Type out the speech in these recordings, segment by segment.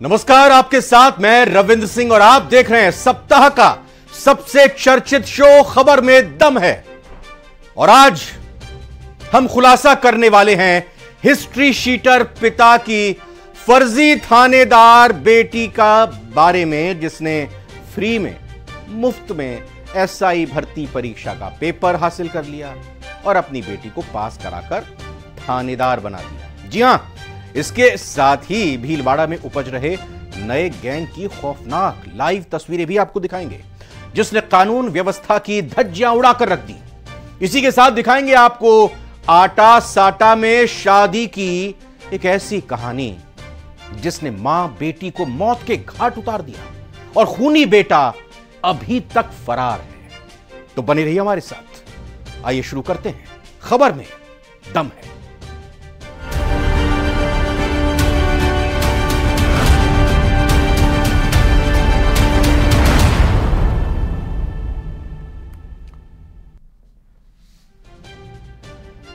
नमस्कार, आपके साथ मैं रविंद्र सिंह और आप देख रहे हैं सप्ताह का सबसे चर्चित शो खबर में दम है। और आज हम खुलासा करने वाले हैं हिस्ट्री शीटर पिता की फर्जी थानेदार बेटी का बारे में, जिसने फ्री में मुफ्त में एसआई भर्ती परीक्षा का पेपर हासिल कर लिया और अपनी बेटी को पास कराकर थानेदार बना दिया। जी हां, इसके साथ ही भीलवाड़ा में उपज रहे नए गैंग की खौफनाक लाइव तस्वीरें भी आपको दिखाएंगे, जिसने कानून व्यवस्था की धज्जियां उड़ाकर रख दी। इसी के साथ दिखाएंगे आपको आटा साटा में शादी की एक ऐसी कहानी जिसने मां बेटी को मौत के घाट उतार दिया और खूनी बेटा अभी तक फरार है। तो बने रहिए हमारे साथ। आइए शुरू करते हैं, खबर में दम है।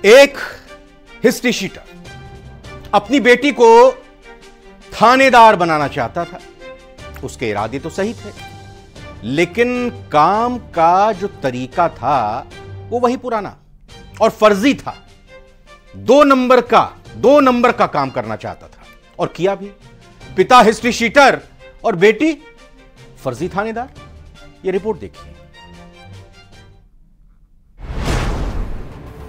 एक हिस्ट्री शीटर अपनी बेटी को थानेदार बनाना चाहता था। उसके इरादे तो सही थे, लेकिन काम का जो तरीका था वो वही पुराना और फर्जी था। दो नंबर का काम करना चाहता था और किया भी। पिता हिस्ट्री शीटर और बेटी फर्जी थानेदार। ये रिपोर्ट देखिए।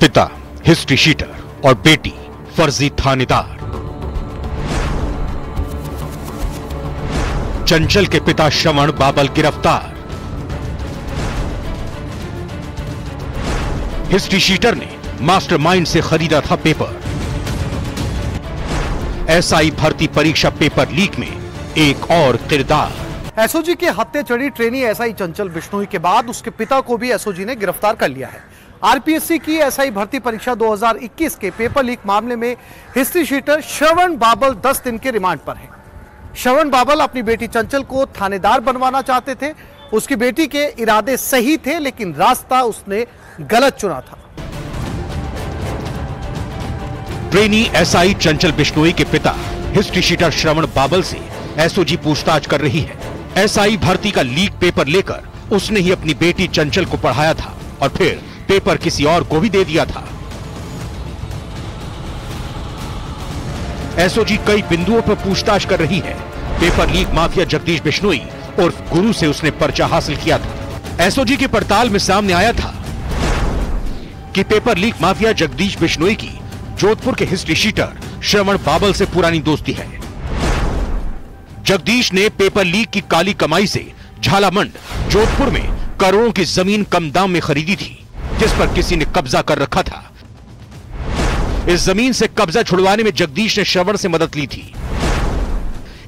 पिता हिस्ट्री शीटर और बेटी फर्जी थानेदार। चंचल के पिता श्रवण बाबल गिरफ्तार। हिस्ट्री शीटर ने मास्टरमाइंड से खरीदा था पेपर। एसआई भर्ती परीक्षा पेपर लीक में एक और किरदार। एसओजी के हत्या चढ़ी ट्रेनी एसआई चंचल बिश्नोई के बाद उसके पिता को भी एसओजी ने गिरफ्तार कर लिया है। आरपीएससी की एसआई भर्ती परीक्षा 2021 के पेपर लीक मामले में हिस्ट्री शीटर श्रवण बाबल 10 दिन के रिमांड पर है। श्रवण बाबल अपनी बेटी चंचल को थानेदार बनवाना चाहते थे। उसकी बेटी के इरादे सही थे, लेकिन रास्ता उसने गलत चुना था। ट्रेनी एसआई चंचल बिश्नोई के पिता हिस्ट्री शीटर श्रवण बाबल से एसओजी पूछताछ कर रही है। एसआई भर्ती का लीक पेपर लेकर उसने ही अपनी बेटी चंचल को पढ़ाया था और फिर पेपर किसी और को भी दे दिया था। एसओजी कई बिंदुओं पर पूछताछ कर रही है। Paper leak mafia Jagdish Bishnoi उर्फ गुरु से उसने पर्चा हासिल किया था। एसओजी की पड़ताल में सामने आया था कि paper leak mafia Jagdish Bishnoi की जोधपुर के हिस्ट्री शीटर श्रवण बाबल से पुरानी दोस्ती है। जगदीश ने पेपर लीक की काली कमाई से झालामंड जोधपुर में करोड़ों की जमीन कम दाम में खरीदी थी, जिस पर किसी ने कब्जा कर रखा था। इस जमीन से कब्जा छुड़वाने में जगदीश ने श्रवण से मदद ली थी।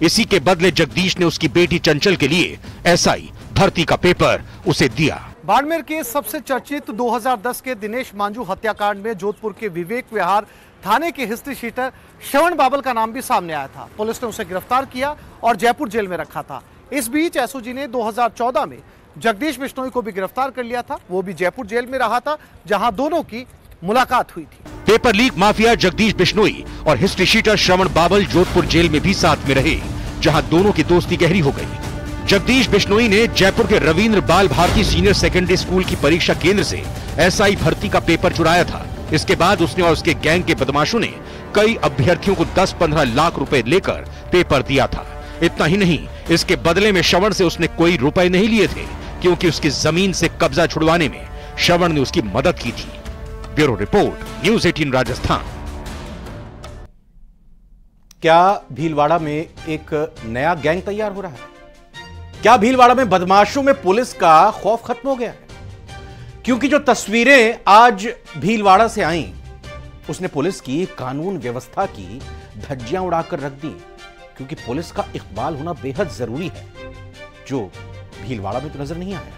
इसी के बदले जगदीश ने उसकी बेटी चंचल के लिए एसआई भर्ती का पेपर उसे दिया। बाड़मेर के सबसे चर्चित 2010 के दिनेश मांझू हत्याकांड में जोधपुर के विवेक विहार थाने के हिस्ट्री शीटर श्रवण बाबल का नाम भी सामने आया था। पुलिस ने उसे गिरफ्तार किया और जयपुर जेल में रखा था। इस बीच एसओजी ने 2014 में जगदीश बिश्नोई को भी गिरफ्तार कर लिया था। वो भी जयपुर जेल में रहा था, जहां दोनों की मुलाकात हुई थी। Paper leak mafia Jagdish Bishnoi और हिस्ट्री शीटर श्रवण बाबल जोधपुर जेल में भी साथ में रहे, जहां दोनों की दोस्ती गहरी हो गई। जगदीश बिश्नोई ने जयपुर के रविंद्र बाल भारती सीनियर सेकेंडरी स्कूल की परीक्षा केंद्र से एसआई भर्ती का पेपर चुराया था। इसके बाद उसने और उसके गैंग के बदमाशों ने कई अभ्यर्थियों को 10-15 लाख रुपए लेकर पेपर दिया था। इतना ही नहीं, इसके बदले में श्रवण से उसने कोई रुपए नहीं लिए थे, क्योंकि उसकी जमीन से कब्जा छुड़वाने में श्रवण ने उसकी मदद की थी। Bureau report, news 18 Rajasthan. क्या भीलवाड़ा में एक नया गैंग तैयार हो रहा है? क्या भीलवाड़ा में बदमाशों में पुलिस का खौफ खत्म हो गया है? क्योंकि जो तस्वीरें आज भीलवाड़ा से आईं, उसने पुलिस की कानून व्यवस्था की धज्जियां उड़ाकर रख दी। क्योंकि पुलिस का इकबाल होना बेहद जरूरी है, जो भीलवाड़ा में तो नजर नहीं आया।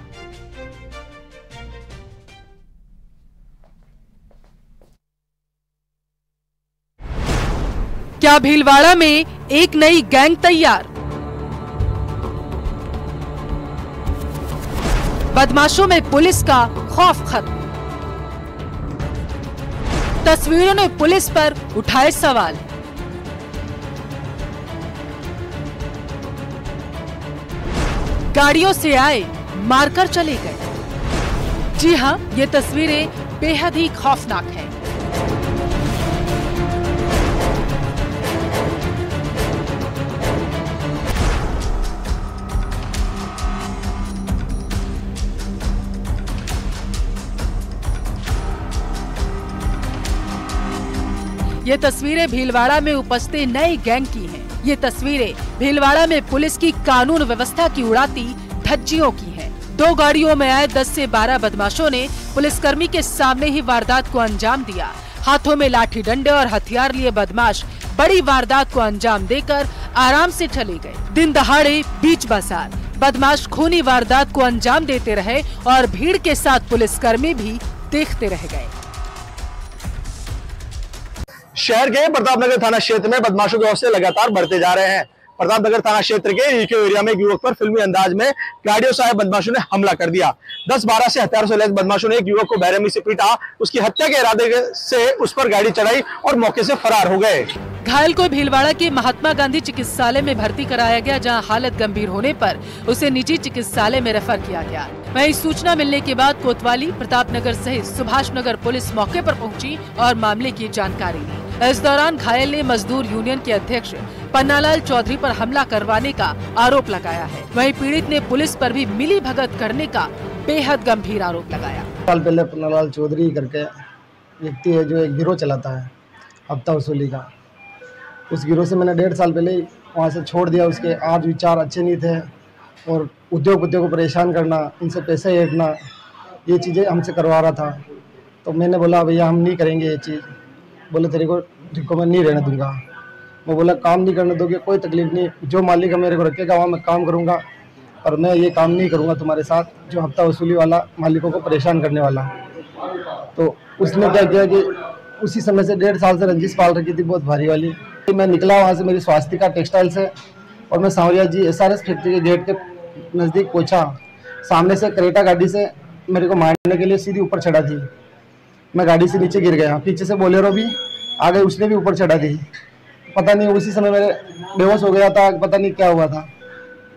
क्या भीलवाड़ा में एक नई गैंग तैयार? बदमाशों में पुलिस का खौफ खत्म। तस्वीरों ने पुलिस पर उठाए सवाल। गाड़ियों से आए, मारकर चले गए। जी हाँ, ये तस्वीरें बेहद ही खौफनाक हैं। ये तस्वीरें भीलवाड़ा में उपस्थित नई गैंग की हैं। ये तस्वीरें भीलवाड़ा में पुलिस की कानून व्यवस्था की उड़ाती धज्जियों की हैं। 2 गाड़ियों में आए 10 से 12 बदमाशों ने पुलिसकर्मी के सामने ही वारदात को अंजाम दिया। हाथों में लाठी डंडे और हथियार लिए बदमाश बड़ी वारदात को अंजाम देकर आराम से चले गए। दिन दहाड़े बीच बाजार बदमाश खूनी वारदात को अंजाम देते रहे और भीड़ के साथ पुलिसकर्मी भी देखते रह गए। शहर के प्रतापनगर थाना क्षेत्र में बदमाशों के हौसले लगातार बढ़ते जा रहे हैं। प्रतापनगर थाना क्षेत्र के रीको एरिया में एक युवक पर फिल्मी अंदाज में गाड़ियों से आए बदमाशों ने हमला कर दिया। 10-12 से हथियारों से लैस बदमाशों ने एक युवक को बेरहमी से पीटा, उसकी हत्या के इरादे से उस पर गाड़ी चढ़ाई और मौके से फरार हो गए। घायल को भीलवाड़ा के महात्मा गांधी चिकित्सालय में भर्ती कराया गया, जहां हालत गंभीर होने पर उसे निजी चिकित्सालय में रेफर किया गया। वहीं सूचना मिलने के बाद कोतवाली, प्रतापनगर सहित सुभाष नगर पुलिस मौके पर पहुंची और मामले की जानकारी ली। इस दौरान घायल ने मजदूर यूनियन के अध्यक्ष पन्नालाल चौधरी पर हमला करवाने का आरोप लगाया है। वहीं पीड़ित ने पुलिस पर भी मिली भगत करने का बेहद गंभीर आरोप लगाया। साल पहले पन्नालाल चौधरी करके व्यक्ति है जो एक गिरोह चलाता है हफ्ता वसूली का। उस गिरोह से मैंने 1.5 साल पहले वहाँ से छोड़ दिया। उसके आज विचार अच्छे नहीं थे और उद्योगपतियों को परेशान करना, उनसे पैसे ऐंठना, ये चीज़ें हमसे करवा रहा था। तो मैंने बोला भैया हम नहीं करेंगे ये चीज़। बोले तेरे को मैं नहीं रहने दूंगा। मैं बोला काम नहीं करने दोगे कोई तकलीफ नहीं, जो मालिक है मेरे को रखेगा वहाँ मैं काम करूँगा, और मैं ये काम नहीं करूँगा तुम्हारे साथ जो हफ्ता वसूली वाला मालिकों को परेशान करने वाला। तो उसने क्या किया कि उसी समय से 1.5 साल से रंजिश पाल रखी थी बहुत भारी वाली। मैं निकला वहाँ से, मेरी स्वास्थ्य टेक्सटाइल से, और मैं सांवरिया जी SRS फैक्ट्री के गेट के नज़दीक पहुँचा। सामने से क्रेटा गाड़ी से मेरे को मारने के लिए सीधी ऊपर चढ़ा थी। मैं गाड़ी से नीचे गिर गया, पीछे से बोलेरो भी आ गई, उसने भी ऊपर चढ़ा दी। पता नहीं उसी समय मेरे बेहोश हो गया था, पता नहीं क्या हुआ था,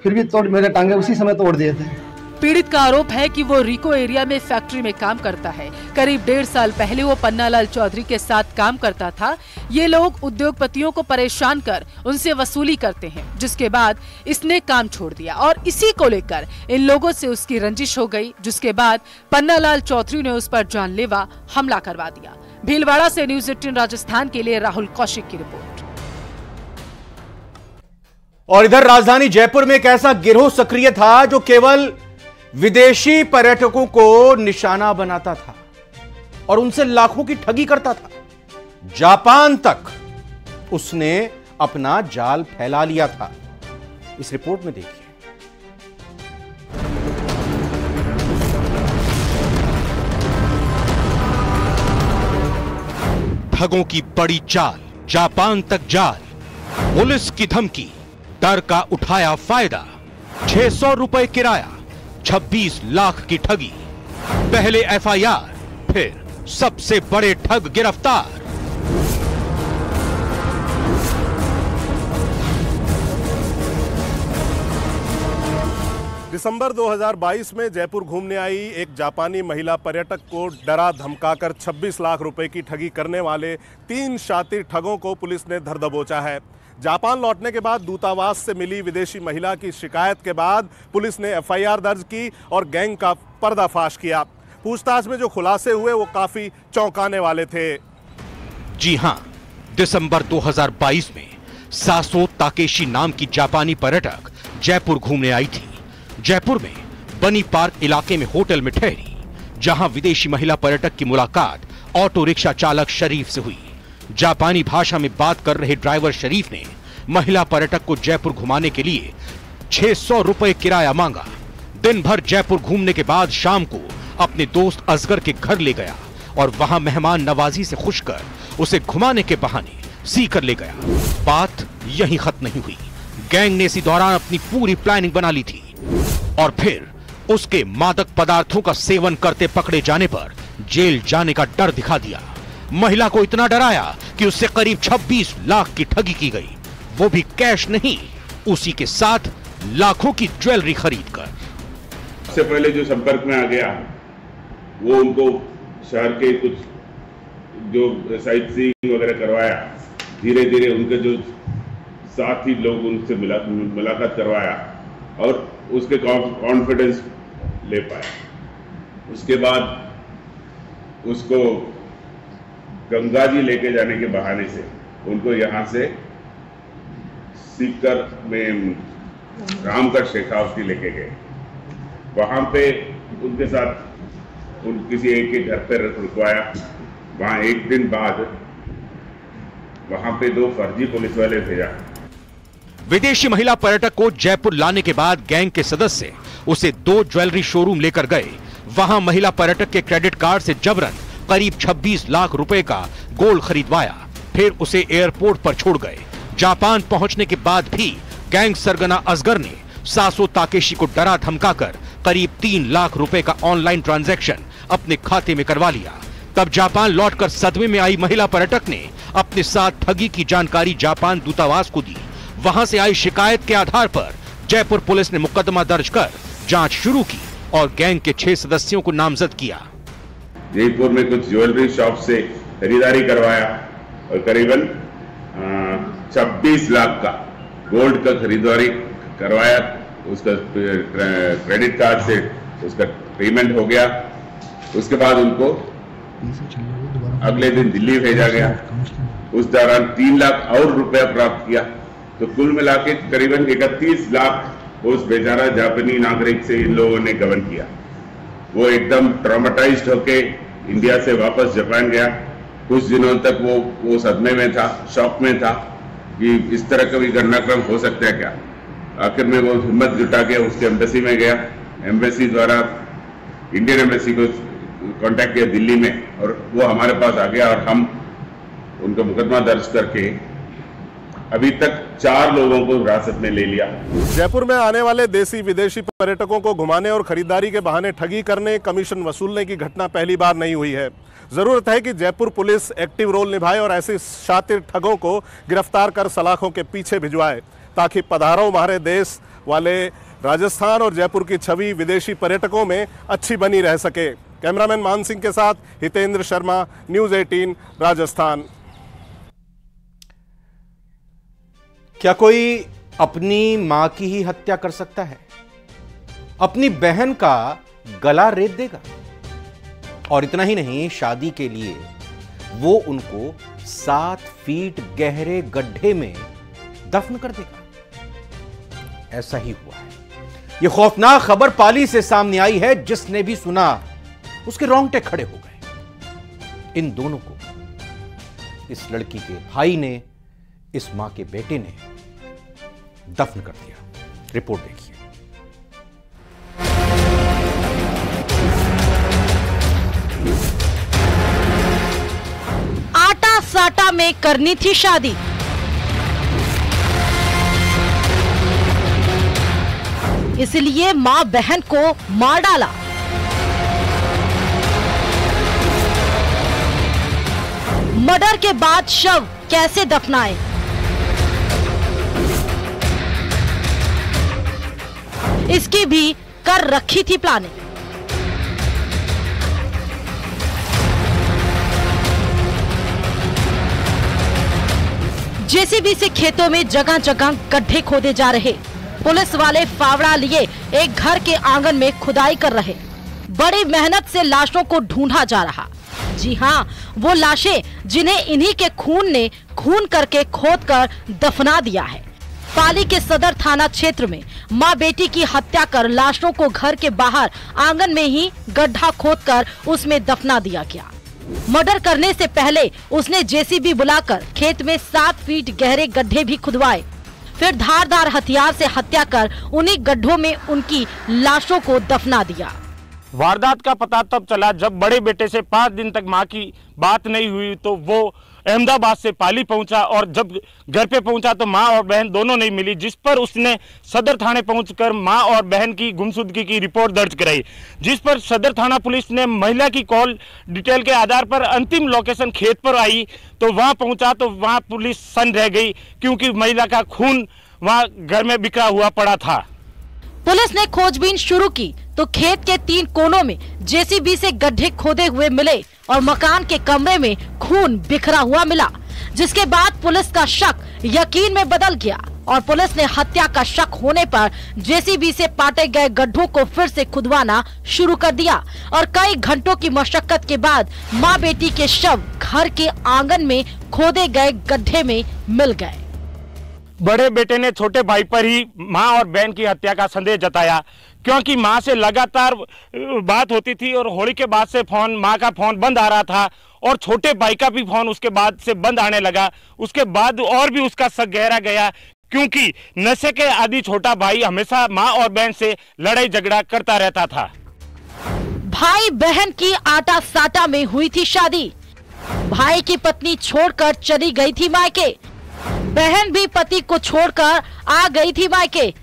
फिर भी मेरे टांगे उसी समय तोड़ दिए थे। पीड़ित का आरोप है कि वो रीको एरिया में फैक्ट्री में काम करता है। करीब 1.5 साल पहले वो पन्नालाल चौधरी के साथ काम करता था। ये लोग उद्योगपतियों को परेशान कर उनसे वसूली करते हैं, जिसके बाद इसने काम छोड़ दिया और इसी को लेकर इन लोगों से उसकी रंजिश हो गई, जिसके बाद पन्नालाल चौधरी ने उस पर जानलेवा हमला करवा दिया। भीलवाड़ा से न्यूज़ 18 राजस्थान के लिए राहुल कौशिक की रिपोर्ट। और इधर राजधानी जयपुर में एक ऐसा गिरोह सक्रिय था जो केवल विदेशी पर्यटकों को निशाना बनाता था और उनसे लाखों की ठगी करता था। जापान तक उसने अपना जाल फैला लिया था। इस रिपोर्ट में देखिए। ठगों की बड़ी चाल, जापान तक जाल, पुलिस की धमकी, डर का उठाया फायदा। 600 रुपए किराया, 26 लाख की ठगी। पहले FIR, फिर सबसे बड़े ठग गिरफ्तार। दिसंबर 2022 में जयपुर घूमने आई एक जापानी महिला पर्यटक को डरा धमकाकर 26 लाख रुपए की ठगी करने वाले 3 शातिर ठगों को पुलिस ने धर दबोचा है। जापान लौटने के बाद दूतावास से मिली विदेशी महिला की शिकायत के बाद पुलिस ने FIR दर्ज की और गैंग का पर्दाफाश किया। पूछताछ में जो खुलासे हुए वो काफी चौंकाने वाले थे। जी हां, दिसंबर 2022 में सासो ताकेशी नाम की जापानी पर्यटक जयपुर घूमने आई थी। जयपुर में बनी पार्क इलाके में होटल में ठहरी, जहां विदेशी महिला पर्यटक की मुलाकात ऑटो रिक्शा चालक शरीफ से हुई। जापानी भाषा में बात कर रहे ड्राइवर शरीफ ने महिला पर्यटक को जयपुर घुमाने के लिए 600 रुपए किराया मांगा। दिन भर जयपुर घूमने के बाद शाम को अपने दोस्त असगर के घर ले गया और वहां मेहमान नवाजी से खुश कर उसे घुमाने के बहाने सीकर ले गया। बात यहीं खत्म नहीं हुई। गैंग ने इसी दौरान अपनी पूरी प्लानिंग बना ली थी और फिर उसके मादक पदार्थों का सेवन करते पकड़े जाने पर जेल जाने का डर दिखा दिया। महिला को इतना डराया कि उससे करीब 26 लाख की ठगी की गई, वो भी कैश नहीं, उसी के साथ लाखों की ज्वेलरी खरीदकर। सबसे पहले जो संपर्क में आ गया वो उनको शहर के कुछ जो साइट सीइंग वगैरह करवाया, धीरे धीरे उनके जो साथी लोग उनसे मुलाकात करवाया और उसके कॉन्फिडेंस ले पाया। उसके बाद उसको गंगा जी लेके जाने के बहाने से उनको यहाँ से सीकर में रामगढ़ शेखावती लेके गए। वहाँ पे उनके साथ किसी एक के घर पर रुकवाया। वहाँ एक दिन बाद वहाँ पे 2 फर्जी पुलिस वाले भेजा। विदेशी महिला पर्यटक को जयपुर लाने के बाद गैंग के सदस्य उसे 2 ज्वेलरी शोरूम लेकर गए। वहां महिला पर्यटक के क्रेडिट कार्ड से जबरन करीब 26 लाख रुपए का गोल्ड खरीदवाया, फिर उसे एयरपोर्ट पर छोड़ गए। जापान पहुंचने के बाद भी गैंग सरगना असगर ने सासो ताकेशी को डरा धमकाकर करीब 3 लाख रुपए का ऑनलाइन ट्रांजैक्शन अपने खाते में करवा लिया। तब जापान लौटकर सदमे में आई महिला पर्यटक ने अपने साथ ठगी की जानकारी जापान दूतावास को दी। वहां से आई शिकायत के आधार पर जयपुर पुलिस ने मुकदमा दर्ज कर जांच शुरू की और गैंग के 6 सदस्यों को नामजद किया। जयपुर में कुछ ज्वेलरी शॉप से खरीदारी करवाया और करीबन 26 लाख का गोल्ड का खरीदारी करवाया। उसका क्रेडिट कार्ड से उसका पेमेंट हो गया। उसके बाद उनको अगले दिन दिल्ली भेजा गया। उस दौरान 3 लाख और रुपया प्राप्त किया। तो कुल मिला के करीबन 31 लाख उस बेचारा जापानी नागरिक से इन लोगों ने गबन किया। वो एकदम ट्रॉमेटाइज्ड होके इंडिया से वापस जापान गया। कुछ दिनों तक वो सदमे में था, शॉक में था कि इस तरह का भी घटनाक्रम हो सकता है क्या। आखिर में वो हिम्मत जुटा के उसके एम्बेसी में गया। एम्बेसी द्वारा इंडियन एम्बेसी को कांटेक्ट किया दिल्ली में और वो हमारे पास आ गया और हम उनका मुकदमा दर्ज करके अभी तक 4 लोगों को हिरासत में ले लिया। जयपुर में आने वाले देसी विदेशी पर्यटकों को घुमाने और खरीदारी के बहाने ठगी करने, कमीशन वसूलने की घटना पहली बार नहीं हुई है। जरूरत है कि जयपुर पुलिस एक्टिव रोल निभाए और ऐसे शातिर ठगों को गिरफ्तार कर सलाखों के पीछे भिजवाए, ताकि पधारो हमारे देश वाले राजस्थान और जयपुर की छवि विदेशी पर्यटकों में अच्छी बनी रह सके। कैमरामैन मान सिंह के साथ हितेंद्र शर्मा, न्यूज़ 18 राजस्थान। क्या कोई अपनी मां की ही हत्या कर सकता है? अपनी बहन का गला रेत देगा? और इतना ही नहीं, शादी के लिए वो उनको 7 फीट गहरे गड्ढे में दफन कर देगा। ऐसा ही हुआ है। यह खौफनाक खबर पाली से सामने आई है। जिसने भी सुना उसके रोंगटे खड़े हो गए। इन दोनों को, इस लड़की के भाई ने, इस मां के बेटे ने दफन कर दिया। रिपोर्ट देखिए। आटा साटा में करनी थी शादी। इसलिए मां बहन को मार डाला। मर्डर के बाद शव कैसे दफनाए? इसकी भी कर रखी थी प्लानिंग। जेसीबी से खेतों में जगह जगह गड्ढे खोदे जा रहे। पुलिस वाले फावड़ा लिए एक घर के आंगन में खुदाई कर रहे। बड़ी मेहनत से लाशों को ढूंढा जा रहा। जी हाँ, वो लाशें जिन्हें इन्हीं के खून ने खून करके खोदकर दफना दिया है। पाली के सदर थाना क्षेत्र में मां बेटी की हत्या कर लाशों को घर के बाहर आंगन में ही गड्ढा खोदकर उसमें दफना दिया गया। मर्डर करने से पहले उसने जेसीबी बुलाकर खेत में 7 फीट गहरे गड्ढे भी खुदवाए, फिर धारदार हथियार से हत्या कर उन्हीं गड्ढों में उनकी लाशों को दफना दिया। वारदात का पता तब चला जब बड़े बेटे से 5 दिन तक मां की बात नहीं हुई, तो वो अहमदाबाद से पाली पहुंचा और जब घर पे पहुंचा तो मां और बहन दोनों नहीं मिली, जिस पर उसने सदर थाने पहुंचकर मां और बहन की गुमशुदगी की रिपोर्ट दर्ज कराई, जिस पर सदर थाना पुलिस ने महिला की कॉल डिटेल के आधार पर अंतिम लोकेशन खेत पर आई तो वहां पहुंचा तो वहां पुलिस सन्न रह गई, क्योंकि महिला का खून वहां घर में बिखरा हुआ पड़ा था। पुलिस ने खोजबीन शुरू की तो खेत के 3 कोनों में जेसीबी से गड्ढे खोदे हुए मिले और मकान के कमरे में खून बिखरा हुआ मिला, जिसके बाद पुलिस का शक यकीन में बदल गया और पुलिस ने हत्या का शक होने पर जेसीबी से पाटे गए गड्ढों को फिर से खुदवाना शुरू कर दिया और कई घंटों की मशक्कत के बाद मां बेटी के शव घर के आंगन में खोदे गए गड्ढे में मिल गए। बड़े बेटे ने छोटे भाई पर ही मां और बहन की हत्या का संदेह जताया, क्योंकि मां से लगातार बात होती थी और होली के बाद से मां का फोन बंद आ रहा था और छोटे भाई का भी फोन उसके बाद से बंद आने लगा। उसके बाद और भी उसका शक गहरा गया, क्योंकि नशे के आदि छोटा भाई हमेशा मां और बहन से लड़ाई झगड़ा करता रहता था। भाई बहन की आटा साटा में हुई थी शादी। भाई की पत्नी छोड़कर चली गई थी मायके, बहन भी पति को छोड़कर आ गई थी मायके।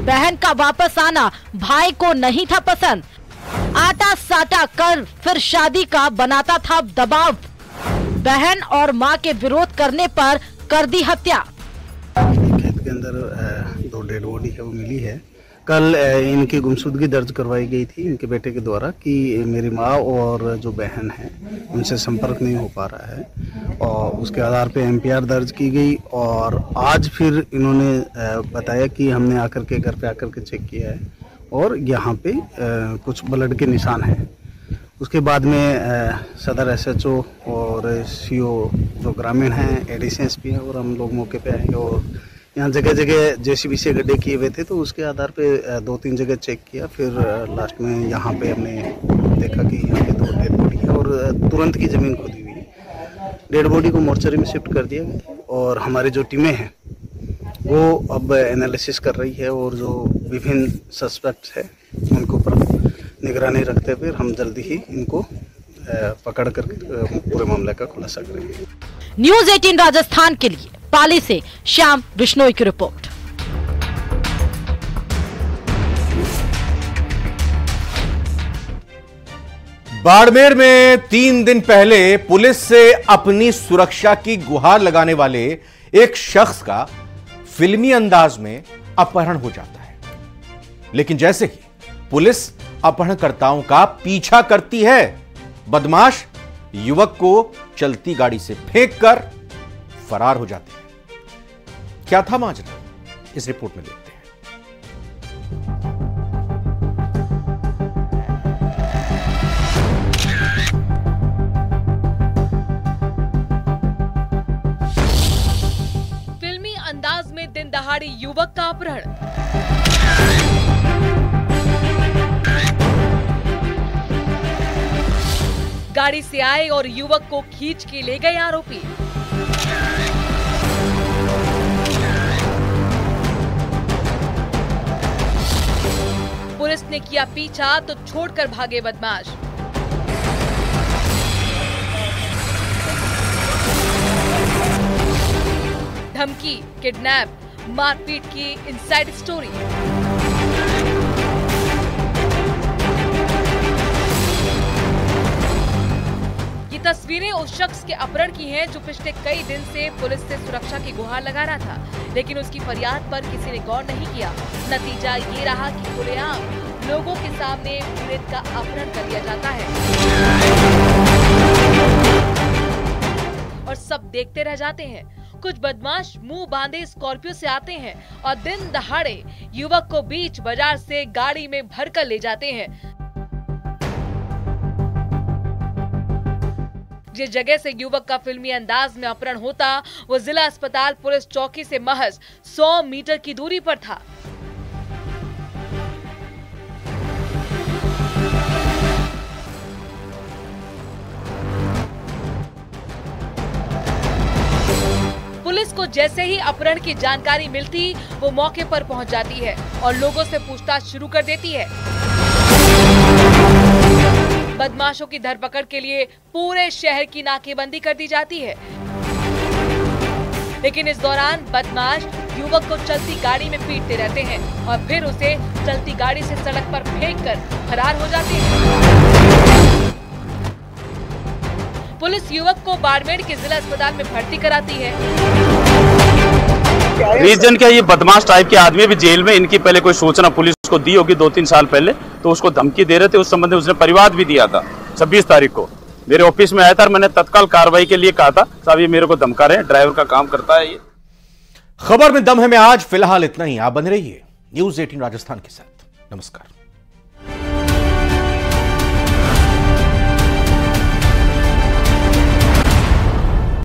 बहन का वापस आना भाई को नहीं था पसंद। आटा साटा कर फिर शादी का बनाता था दबाव। बहन और मां के विरोध करने पर कर दी हत्या। खेत के अंदर 2 डेड बॉडी है वो मिली है। कल इनकी गुमशुदगी दर्ज करवाई गई थी इनके बेटे के द्वारा कि मेरी माँ और जो बहन है उनसे संपर्क नहीं हो पा रहा है, और उसके आधार पे एमपीआर दर्ज की गई। और आज फिर इन्होंने बताया कि हमने आकर के घर पे आकर के चेक किया है और यहाँ पे कुछ ब्लड के निशान हैं। उसके बाद में सदर एसएचओ और सीओ जो ग्रामीण हैं, एडीसी एसपी हैं, और हम लोग मौके पे आए और यहाँ जगह जगह जेसीबी से गड्ढे किए हुए थे, तो उसके आधार पे 2-3 जगह चेक किया। फिर लास्ट में यहाँ पे हमने देखा कि यहाँ पे 2 डेड बॉडी है और तुरंत की ज़मीन खोदी हुई है। डेड बॉडी को मोर्चरी में शिफ्ट कर दिया गया और हमारी जो टीमें हैं वो अब एनालिसिस कर रही है और जो विभिन्न सस्पेक्ट्स है उनको ऊपर निगरानी रखते हुए हम जल्दी ही इनको पकड़ कर पूरे मामले का खुलासा करेंगे। न्यूज़ 18 राजस्थान के लिए पाली से श्याम बिश्नोई की रिपोर्ट। बाड़मेर में 3 दिन पहले पुलिस से अपनी सुरक्षा की गुहार लगाने वाले एक शख्स का फिल्मी अंदाज में अपहरण हो जाता है, लेकिन जैसे ही पुलिस अपहरणकर्ताओं का पीछा करती है, बदमाश युवक को चलती गाड़ी से फेंककर फरार हो जाते हैं। क्या था माजरा, इस रिपोर्ट में देखते हैं। फिल्मी अंदाज में दिन दहाड़े युवक का अपहरण। गाड़ी से आए और युवक को खींच के ले गए आरोपी। पुलिस ने किया पीछा तो छोड़कर भागे बदमाश। धमकी, किडनैप, मारपीट की इनसाइड स्टोरी। ये तस्वीरें उस शख्स के अपहरण की हैं जो पिछले कई दिन से पुलिस से सुरक्षा की गुहार लगा रहा था, लेकिन उसकी फरियाद पर किसी ने गौर नहीं किया। नतीजा ये रहा कि खुलेआम लोगों के सामने पीड़ित का अपहरण कर दिया जाता है और सब देखते रह जाते हैं। कुछ बदमाश मुंह बांधे स्कॉर्पियो से आते हैं और दिन दहाड़े युवक को बीच बाजार से गाड़ी में भरकर ले जाते हैं। जिस जगह से युवक का फिल्मी अंदाज में अपहरण होता वो जिला अस्पताल पुलिस चौकी से महज 100 मीटर की दूरी पर था। पुलिस को जैसे ही अपहरण की जानकारी मिलती वो मौके पर पहुंच जाती है और लोगों से पूछताछ शुरू कर देती है। बदमाशों की धरपकड़ के लिए पूरे शहर की नाकेबंदी कर दी जाती है, लेकिन इस दौरान बदमाश युवक को चलती गाड़ी में पीटते रहते हैं और फिर उसे चलती गाड़ी से सड़क पर फेंककर फरार हो जाते हैं। पुलिस युवक को बाड़मेर के जिला अस्पताल में भर्ती कराती है। रीजन क्या, ये बदमाश टाइप के आदमी भी जेल में, इनकी पहले कोई सूचना पुलिस उसको दी होगी 2-3 साल पहले, तो उसको धमकी दे रहे थे। उस संबंध में उसने परिवाद भी दिया था। 26 तारीख को मेरे ऑफिस में आया था और मैंने तत्काल कार्रवाई के लिए कहा था, साहब ये मेरे को धमका रहे हैं, ड्राइवर का काम करता है ये। खबर में दम है में आज फिलहाल इतना ही। आप बने रहिए न्यूज़ 18 राजस्थान के साथ। नमस्कार।